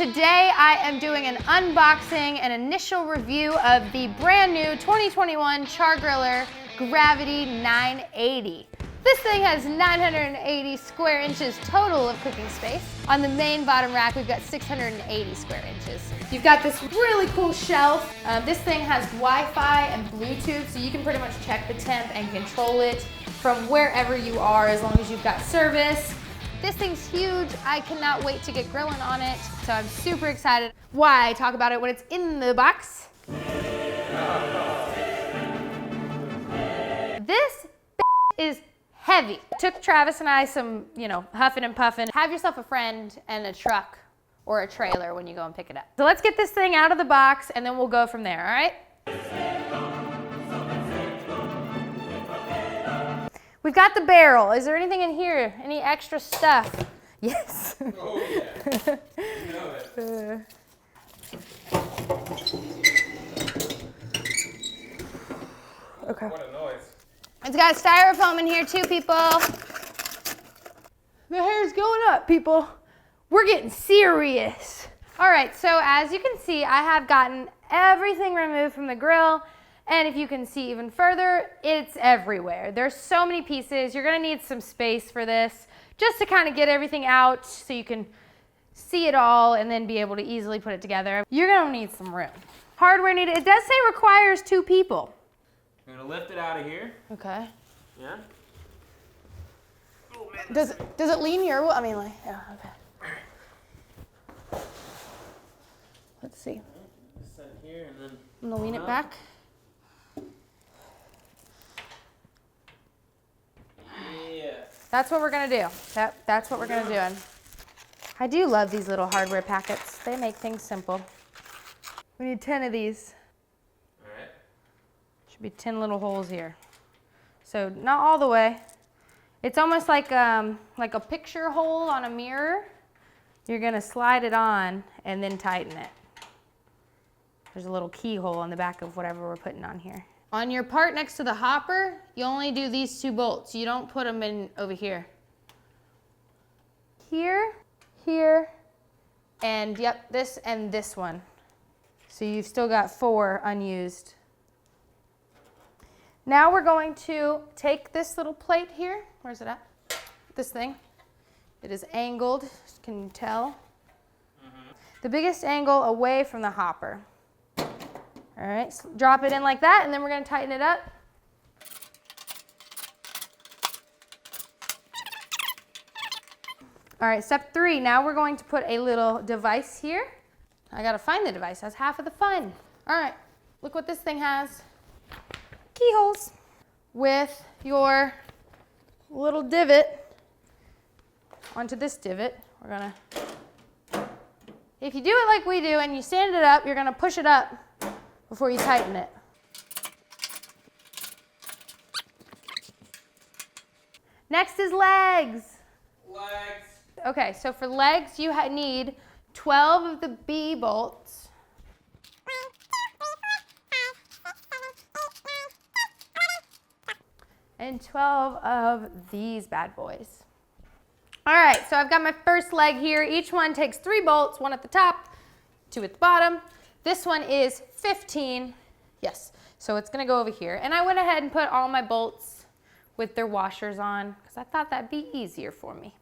Today I am doing an unboxing and initial review of the brand new 2021 Char-Griller Gravity 980. This thing has 980 square inches total of cooking space. On the main bottom rack, we've got 680 square inches. You've got this really cool shelf. This thing has Wi-Fi and Bluetooth, so you can pretty much check the temp and control it from wherever you are as long as you've got service. This thing's huge. I cannot wait to get grilling on it, so I'm super excited. Why talk about it when it's in the box? This is heavy. It took Travis and I some, huffing and puffing. Have yourself a friend and a truck or a trailer when you go and pick it up. So let's get this thing out of the box and then we'll go from there, all right? We've got the barrel. Is there anything in here? Any extra stuff? Yes. Oh yeah. You know it. Okay. What a noise. It's got styrofoam in here too, people. The hair's going up, people. We're getting serious. All right, so as you can see, I have gotten everything removed from the grill. And if you can see even further, it's everywhere. There's so many pieces. You're gonna need some space for this just to kind of get everything out so you can see it all and then be able to easily put it together. You're gonna need some room. Hardware needed. It does say requires 2 people. I'm gonna lift it out of here. Okay. Yeah. Oh, man. Does it lean your way? I mean, like, yeah, okay. Let's see. Set here and then I'm gonna lean it back. That's what we're gonna do. That's what we're gonna do. And I do love these little hardware packets. They make things simple. We need 10 of these. All right. Should be 10 little holes here. So not all the way. It's almost like a picture hole on a mirror. You're gonna slide it on and then tighten it. There's a little keyhole on the back of whatever we're putting on here. On your part next to the hopper, you only do these 2 bolts. You don't put them in over here. Here, here, and yep, this and this one. So you've still got 4 unused. Now we're going to take this little plate here. Where's it at? This thing. It is angled, can you tell? The biggest angle away from the hopper. All right, so drop it in like that, and then we're gonna tighten it up. All right, step 3, now we're going to put a little device here. I gotta find the device, that's half of the fun. All right, look what this thing has. Keyholes. With your little divot onto this divot, we're gonna, if you do it like we do and you stand it up, you're gonna push it up before you tighten it. Next is legs. Legs. Okay, so for legs, you need 12 of the B bolts. And 12 of these bad boys. All right, so I've got my first leg here. Each one takes 3 bolts, 1 at the top, 2 at the bottom. This one is 15, yes, so it's gonna go over here. And I went ahead and put all my bolts with their washers on because I thought that'd be easier for me.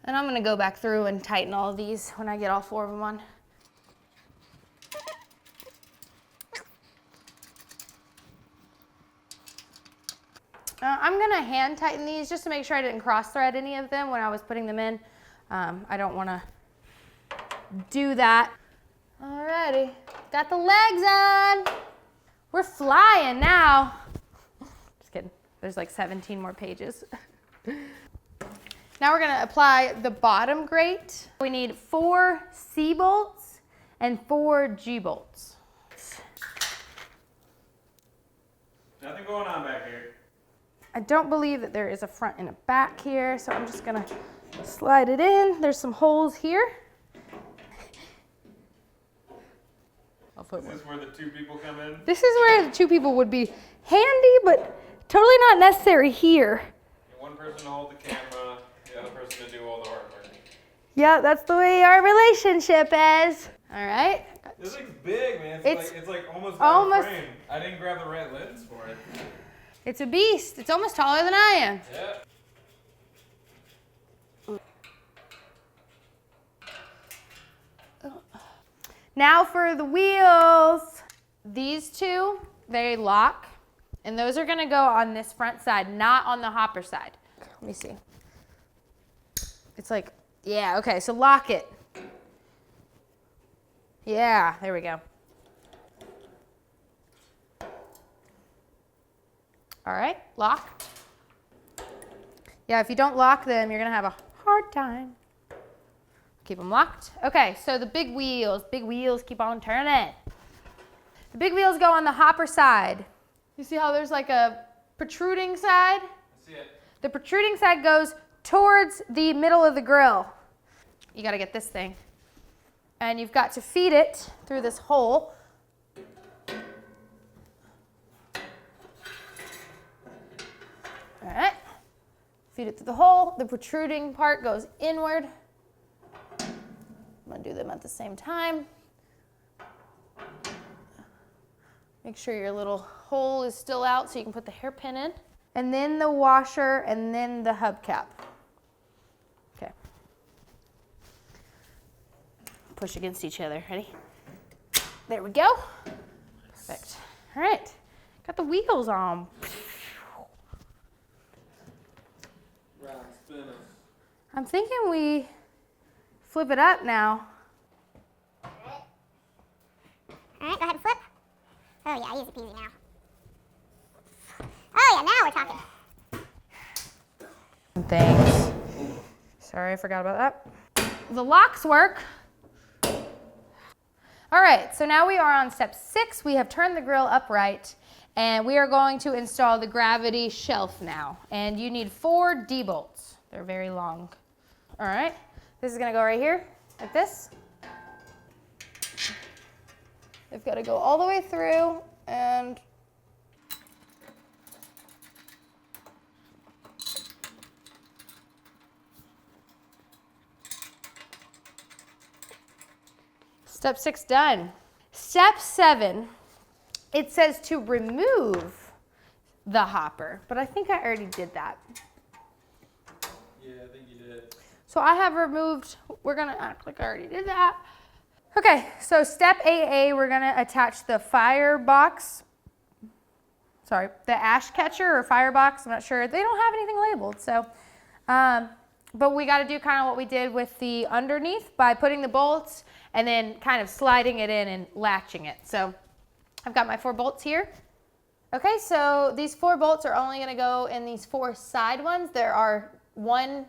And I'm gonna go back through and tighten all of these when I get all 4 of them on. I'm gonna hand tighten these just to make sure I didn't cross thread any of them when I was putting them in. I don't wanna do that. Alrighty, got the legs on. We're flying now. Just kidding, there's like 17 more pages. Now we're gonna apply the bottom grate. We need 4 C bolts and 4 G bolts. Nothing going on back here. I don't believe that there is a front and a back here, so I'm just gonna slide it in. There's some holes here. Is this where the 2 people come in? This is where the 2 people would be handy, but totally not necessary here. You person to hold the camera, the other person to do all the hard work. Yeah, that's the way our relationship is. All right. This thing's big, man. It's like almost almost out of frame. I didn't grab the right lens for it. It's a beast. It's almost taller than I am. Yeah. Now for the wheels. These two, they lock, and those are gonna go on this front side, not on the hopper side. Let me see. It's like, yeah, okay, so lock it. Yeah, there we go. All right, lock. Yeah, if you don't lock them, you're gonna have a hard time. Keep them locked. Okay, so the big wheels keep on turning. The big wheels go on the hopper side. You see how there's like a protruding side? I see it. The protruding side goes towards the middle of the grill. You gotta get this thing. And you've got to feed it through this hole. All right, feed it through the hole. The protruding part goes inward. I'm gonna do them at the same time. Make sure your little hole is still out so you can put the hairpin in. And then the washer, and then the hubcap. Okay. Push against each other. Ready? There we go. Perfect. All right. Got the wheels on. I'm thinking we flip it up now. All right, go ahead and flip. Oh yeah, easy peasy now. Oh yeah, now we're talking. Thanks. Sorry, I forgot about that. The locks work. All right, so now we are on step 6. We have turned the grill upright, and we are going to install the gravity shelf now. And you need 4 D-bolts. They're very long. All right, this is gonna go right here, like this. They've got to go all the way through, and step 6 done. Step 7, it says to remove the hopper, but I think I already did that. Yeah, I think you did. So I have removed, we're gonna act like I already did that. Okay, so step 8A, we're gonna attach the Firebox, sorry, the ash catcher or Firebox, I'm not sure. They don't have anything labeled, so, but we gotta do kind of what we did with the underneath by putting the bolts and then kind of sliding it in and latching it. So I've got my 4 bolts here. Okay, so these 4 bolts are only gonna go in these 4 side ones. There are 1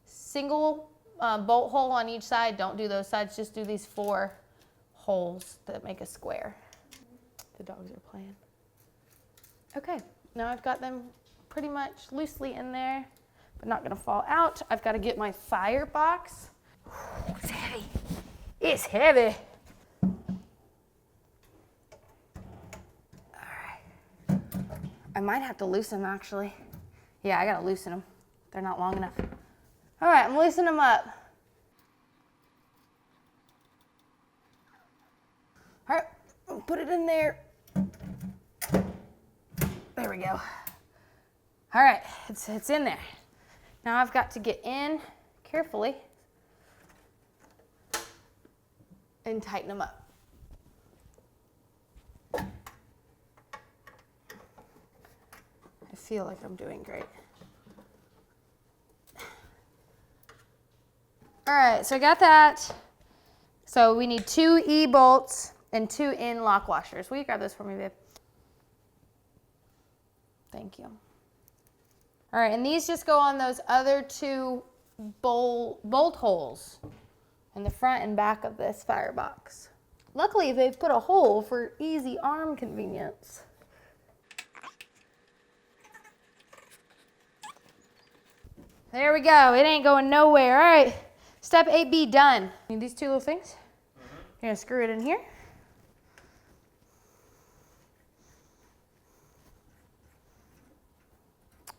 single bolt hole on each side. Don't do those sides, just do these 4 holes that make a square. The dogs are playing. Okay, now I've got them pretty much loosely in there, but not gonna fall out. I've got to get my Firebox. It's heavy. It's heavy. All right. I might have to loosen them actually. Yeah, I gotta loosen them. They're not long enough. All right, I'm loosening them up. All right, I'll put it in there. There we go. All right, it's in there. Now I've got to get in carefully and tighten them up. I feel like I'm doing great. All right, so I got that. So we need 2 E-bolts and 2 in lock washers. Will you grab those for me, babe? Thank you. All right, and these just go on those other 2 bolt holes in the front and back of this Firebox. Luckily, they've put a hole for easy arm convenience. There we go. It ain't going nowhere. All right. Step 8B done. Need these 2 little things. You're gonna screw it in here.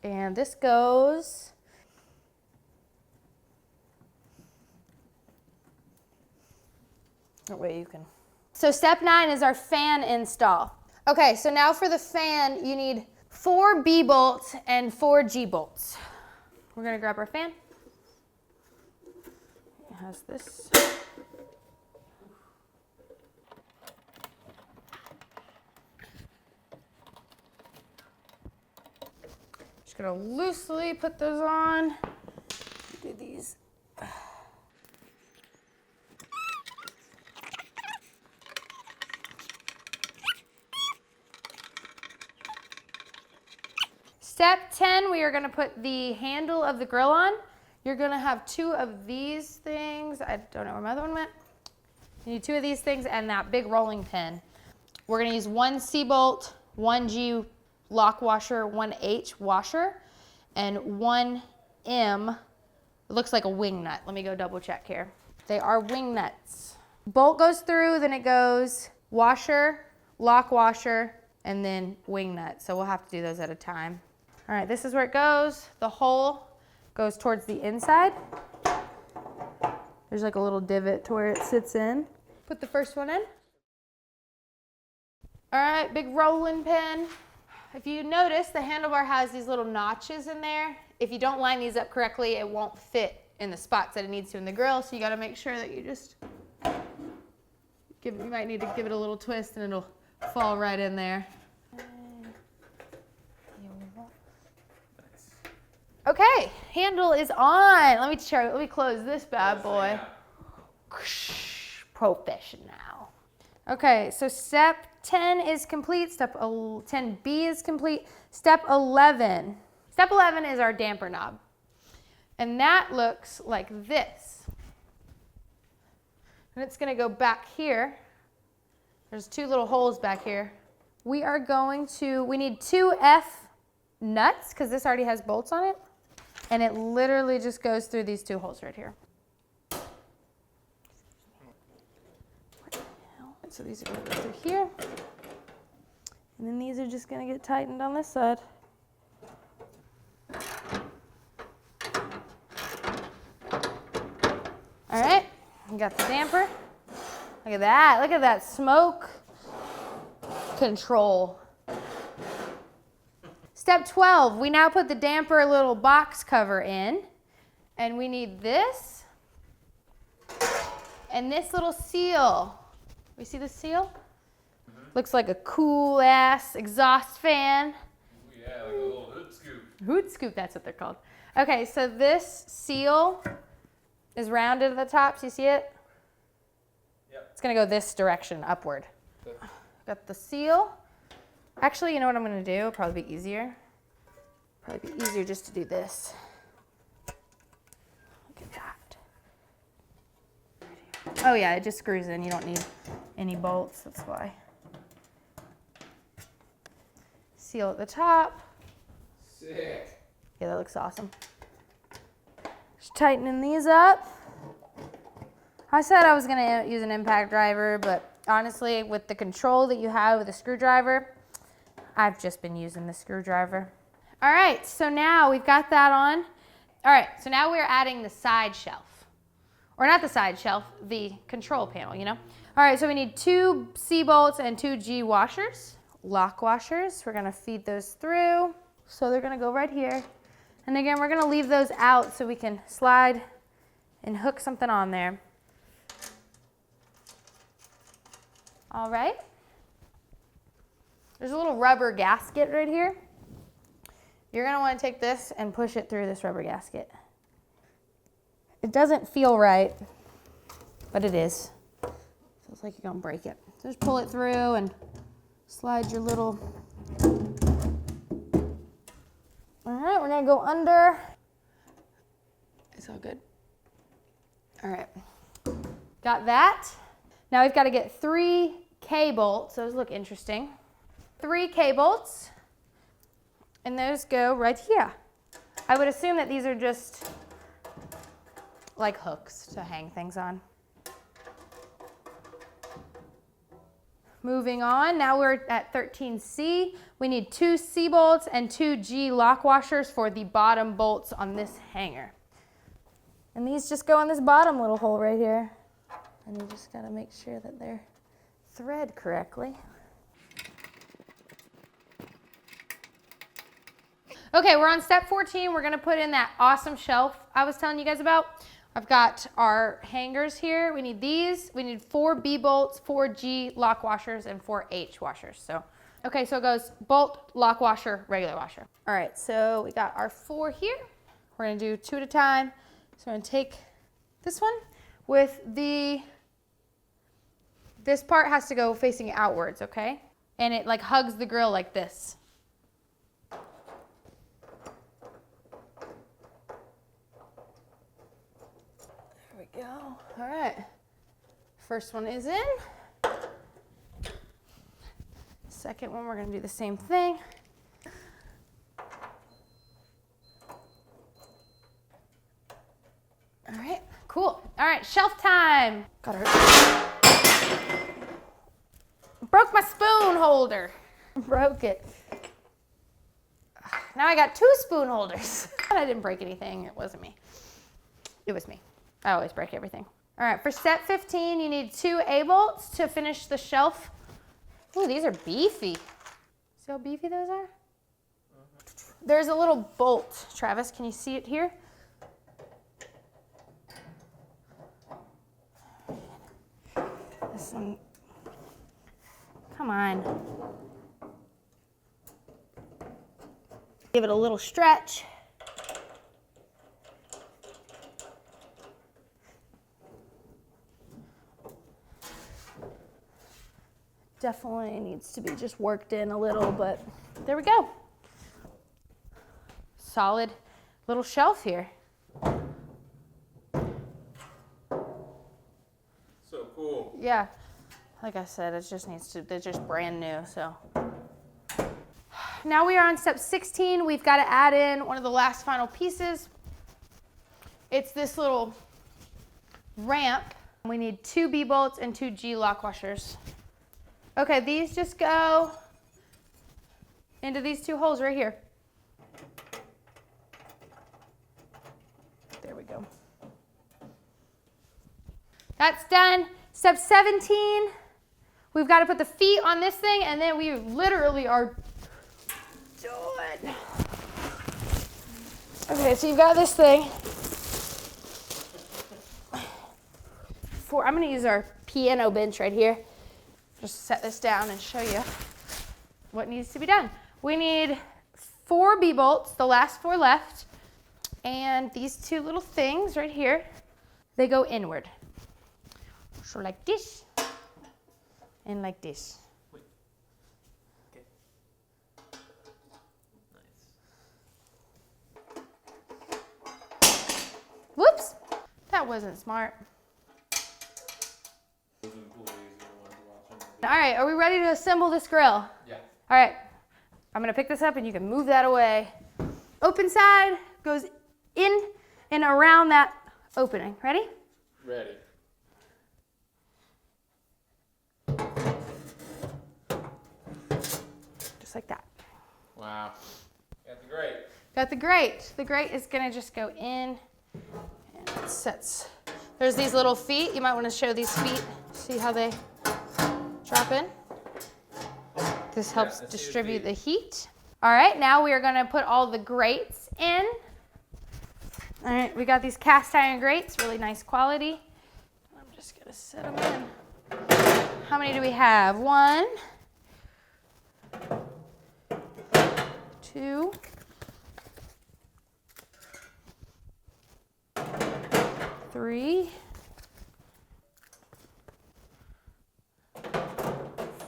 And this goes That way you can. So step 9 is our fan install. Okay, so now for the fan, you need 4 B bolts and 4 G bolts. We're gonna grab our fan. It has this. Just gonna loosely put those on. Do these. Step 10, we are gonna put the handle of the grill on. You're gonna have 2 of these things. I don't know where my other one went. You need 2 of these things and that big rolling pin. We're gonna use 1 C bolt, 1 G lock washer, 1 H washer, and 1 M. It looks like a wing nut. Let me go double check here. They are wing nuts. Bolt goes through, then it goes washer, lock washer, and then wing nut. So we'll have to do those at a time. All right, this is where it goes. The hole goes towards the inside. There's like a little divot to where it sits in. Put the first one in. All right, big rolling pin. If you notice, the handlebar has these little notches in there. If you don't line these up correctly, it won't fit in the spots that it needs to in the grill. So you gotta make sure that you just you might need to give it a little twist and it'll fall right in there. Okay, handle is on. Let me close this bad boy. Professional. Okay, so step 10 is complete. Step 10B is complete. Step 11. Step 11 is our damper knob. And that looks like this. And it's gonna go back here. There's 2 little holes back here. We need 2 F nuts, because this already has bolts on it. And it literally just goes through these 2 holes right here. What the hell? So these are gonna go through here. And then these are just gonna get tightened on this side. All right, we got the damper. Look at that smoke control. Step 12, we now put the damper little box cover in, and we need this and this little seal. We see the seal? Looks like a cool ass exhaust fan. Yeah, like a little hood scoop. Hood scoop, that's what they're called. Okay, so this seal is rounded at the top, so you see it? Yep. It's gonna go this direction, upward. Okay. Got the seal. Actually, you know what I'm gonna do? It'll probably be easier. Probably be easier just to do this. Look at that. Oh yeah, it just screws in. You don't need any bolts, that's why. Seal at the top. Sick. Yeah, that looks awesome. Just tightening these up. I said I was gonna use an impact driver, but honestly, with the control that you have with a screwdriver, I've just been using the screwdriver. All right, so now we've got that on. All right, so now we're adding the side shelf. Or not the side shelf, the control panel, you know? All right, so we need 2 C bolts and 2 G washers, lock washers. We're gonna feed those through. So they're gonna go right here. And again, we're gonna leave those out so we can slide and hook something on there. All right. There's a little rubber gasket right here. You're gonna wanna take this and push it through this rubber gasket. It doesn't feel right, but it is. Feels like you're gonna break it. So just pull it through and slide your little. All right, we're gonna go under. It's all good. All right, got that. Now we've gotta get 3 K bolts. Those look interesting. 3 K bolts, and those go right here. I would assume that these are just like hooks to hang things on. Moving on, now we're at 13C. We need 2 C bolts and 2 G lock washers for the bottom bolts on this hanger. And these just go in this bottom little hole right here. And you just gotta make sure that they're thread correctly. Okay, we're on step 14. We're gonna put in that awesome shelf I was telling you guys about. I've got our hangers here. We need these. We need 4 B bolts, 4 G lock washers, and 4 H washers. So, okay, so it goes bolt, lock washer, regular washer. All right, so we got our 4 here. We're gonna do 2 at a time. So we're gonna take this one with this part has to go facing outwards, okay? And it like hugs the grill like this. There we go. All right. First one is in. Second one, we're gonna do the same thing. All right, cool. All right, shelf time. Got her. Broke my spoon holder. Broke it. Now I got 2 spoon holders. I didn't break anything. It wasn't me. It was me. I always break everything. All right, for step 15, you need 2 A bolts to finish the shelf. Ooh, these are beefy. See how beefy those are? There's a little bolt. Travis, can you see it here? This one. Come on. Give it a little stretch. Definitely needs to be just worked in a little, but there we go. Solid little shelf here. So cool. Yeah, like I said, it just needs to, they're just brand new, so. Now we are on step 16. We've got to add in one of the last final pieces. It's this little ramp. We need 2 B bolts and 2 G lock washers. Okay, these just go into these 2 holes right here. There we go. That's done. Step 17, we've got to put the feet on this thing, and then we literally are done. Okay, so you've got this thing. I'm going to use our piano bench right here. Just set this down and show you what needs to be done. We need 4 B bolts, the last 4 left, and these 2 little things right here, they go inward. So like this, and like this. Wait. Okay. Nice. Whoops, that wasn't smart. Those employees are the ones watching. All right, are we ready to assemble this grill? Yeah. All right, I'm gonna pick this up and you can move that away. Open side goes in and around that opening. Ready? Ready. Just like that. Wow. Got the grate. Got the grate. The grate is gonna just go in and it sets. There's these little feet. You might wanna show these feet. See how they drop in? This helps distribute the heat. All right, now we are gonna put all the grates in. All right, we got these cast iron grates, really nice quality. I'm just gonna set them in. How many do we have? 1, 2, 3,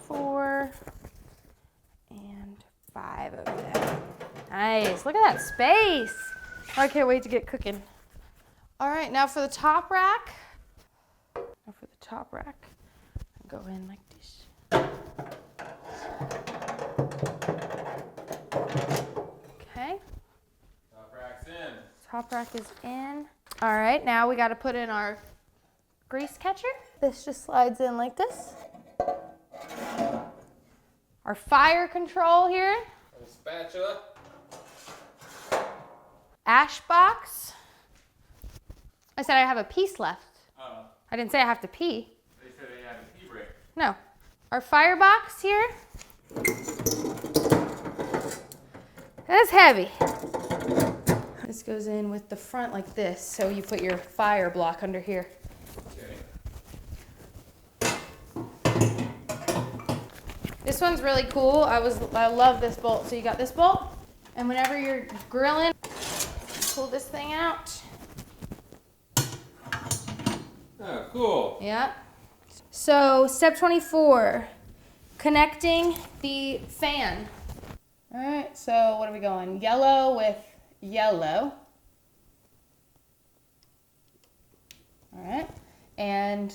4, and 5 over there. Nice, look at that space. I can't wait to get cooking. All right, now for the top rack. Go in like this. Okay. Top rack's in. Top rack is in. All right, now we got to put in our grease catcher. This just slides in like this. Our fire control here. A spatula. Ash box. I said I have a piece left. Oh. I didn't say I have to pee. They said they had a pee break. No. Our Firebox here. That's heavy. This goes in with the front like this, so you put your fire block under here. Okay. This one's really cool. I love this bolt. So you got this bolt, and whenever you're grilling, pull this thing out. Oh, cool. Yep. So step 24, connecting the fan. All right, so what are we going? Yellow with yellow. All right, and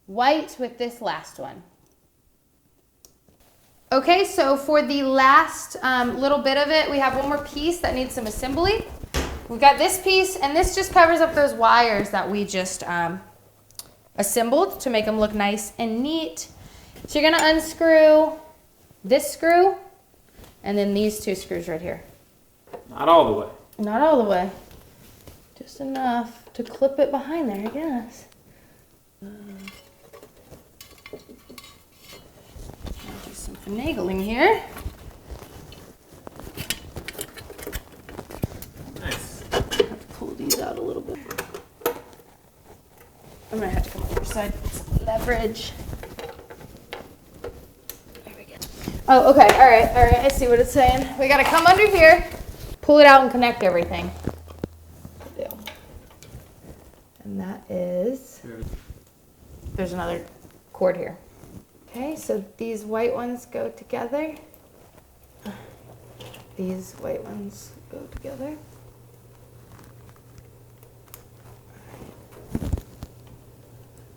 white with this last one. Okay, so for the last little bit of it, we have one more piece that needs some assembly. We've got this piece, and this just covers up those wires that we just assembled to make them look nice and neat. So you're gonna unscrew this screw, and then these two screws right here. Not all the way. Not all the way, just enough to clip it behind there, I guess. Do some finagling here. Nice. I have to pull these out a little bit. I'm gonna have to come on your side with some leverage. There we go. Oh, okay, all right, I see what it's saying. We gotta come under here, pull it out and connect everything. And that is, there's another cord here. Okay, so these white ones go together. These white ones go together.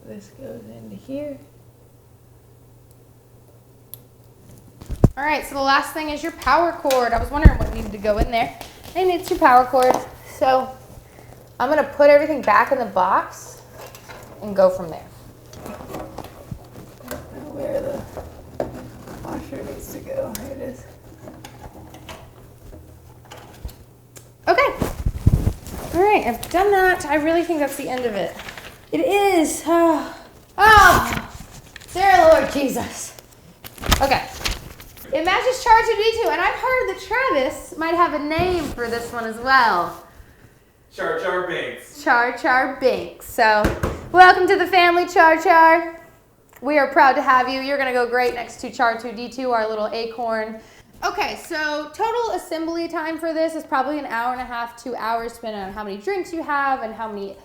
This goes into here. All right, so the last thing is your power cord. I was wondering what needed to go in there. And it's your power cord. So I'm gonna put everything back in the box and go from there. I don't know where the washer needs to go. Here it is. Okay. All right, I've done that. I really think that's the end of it. It is. Oh, dear Lord Jesus. Okay. It matches Char-2D2, and I've heard that Travis might have a name for this one as well. Char Binks. Char Binks. So, welcome to the family, Char. We are proud to have you. You're going to go great next to Char-2D2, our little acorn. Okay, so total assembly time for this is probably an hour and a half, 2 hours, depending on how many drinks you have and how many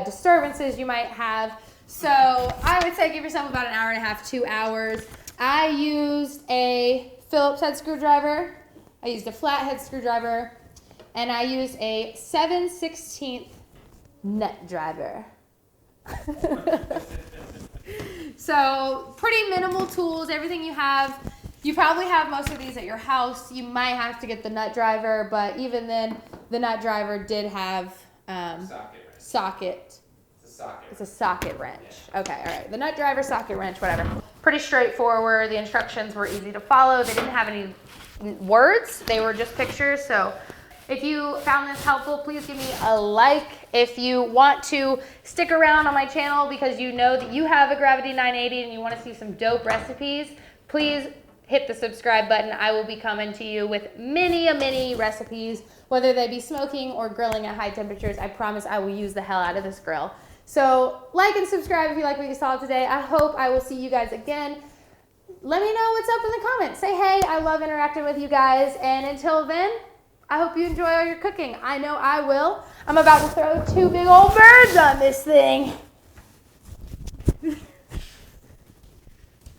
disturbances you might have. So I would say give yourself about an hour and a half, 2 hours. I used a Phillips head screwdriver. I used a flathead screwdriver. And I used a 7/16 nut driver. So pretty minimal tools, everything you have. You probably have most of these at your house. You might have to get the nut driver, but even then, the nut driver did have socket. It's a socket wrench. Yeah. Okay, all right. The nut driver, socket wrench, whatever. Pretty straightforward. The instructions were easy to follow. They didn't have any words. They were just pictures. So if you found this helpful, please give me a like. If you want to stick around on my channel because you know that you have a Gravity 980 and you want to see some dope recipes, please hit the subscribe button. I will be coming to you with many recipes, whether they be smoking or grilling at high temperatures. I promise I will use the hell out of this grill. So like and subscribe if you like what you saw today. I hope I will see you guys again. Let me know what's up in the comments. Say hey, I love interacting with you guys. And until then, I hope you enjoy all your cooking. I know I will. I'm about to throw 2 big old birds on this thing.